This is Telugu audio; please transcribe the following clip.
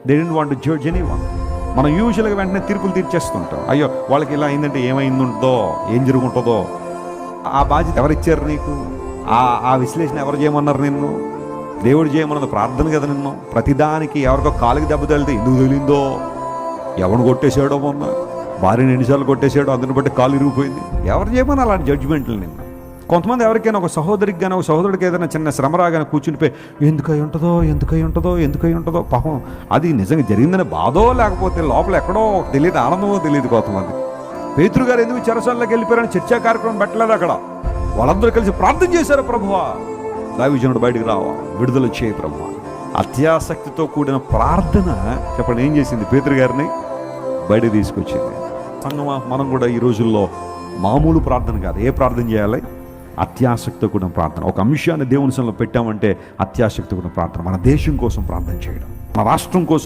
They don't want to judge anyone. మనం యూజువల్గా వెంటనే తీర్పులు తీర్చేస్తుంటాం. అయ్యో వాళ్ళకి ఇలా అయిందంటే ఏమైందుంటుందో, ఏం జరుగుంటుందో. ఆ బాధ్యత ఎవరిచ్చారు నీకు? ఆ విశ్లేషణ ఎవరు చేయమన్నారు నిన్ను? దేవుడు చేయమన్నది ప్రార్థన కదా నిన్ను. ప్రతిదానికి ఎవరికో కాలుకి దెబ్బ తగిలితే ఎందుకు తగిలిందో, ఎవరిని కొట్టేసాడో, మొన్న భార్యను ఎన్నిసార్లు కొట్టేసాడో అందుని బట్టి కాలు ఇరిగిపోయింది. ఎవరు చేయమని అలాంటి జడ్జిమెంట్లు నిన్ను? కొంతమంది ఎవరికైనా ఒక సహోదరికి కానీ ఒక సహోదరుడికి ఏదైనా చిన్న శ్రమ రాగానే కూర్చునిపోయి ఎందుకై ఉంటుందో పాపం అది నిజంగా జరిగిందని బాధో లేకపోతే లోపల ఎక్కడో తెలియదు ఆనందమో తెలియదు. కొంతమంది పేతురు గారు ఎందుకు చెరసాల్లోకి వెళ్ళిపోయారని చర్చా కార్యక్రమం పెట్టలేదు. అక్కడ వాళ్ళందరూ కలిసి ప్రార్థన చేశారు, ప్రభువా దైవజనుడు బయటికి రావా, విడుదల చేయ ప్రభువా. అత్యాసక్తితో కూడిన ప్రార్థన చెప్పండి ఏం చేసింది? పేతురు గారిని బయటికి తీసుకొచ్చింది. సంగమా, మనం కూడా ఈ రోజుల్లో మామూలు ప్రార్థన కాదు, ఏ ప్రార్థన చేయాలి? అత్యాసక్తితో కూడిన ప్రార్థన. ఒక అంశాన్ని దేవుని సన్నిధిలో పెట్టామంటే అత్యాసక్తితో కూడిన ప్రార్థన. మన దేశం కోసం ప్రార్థన చేయడం, మన రాష్ట్రం కోసం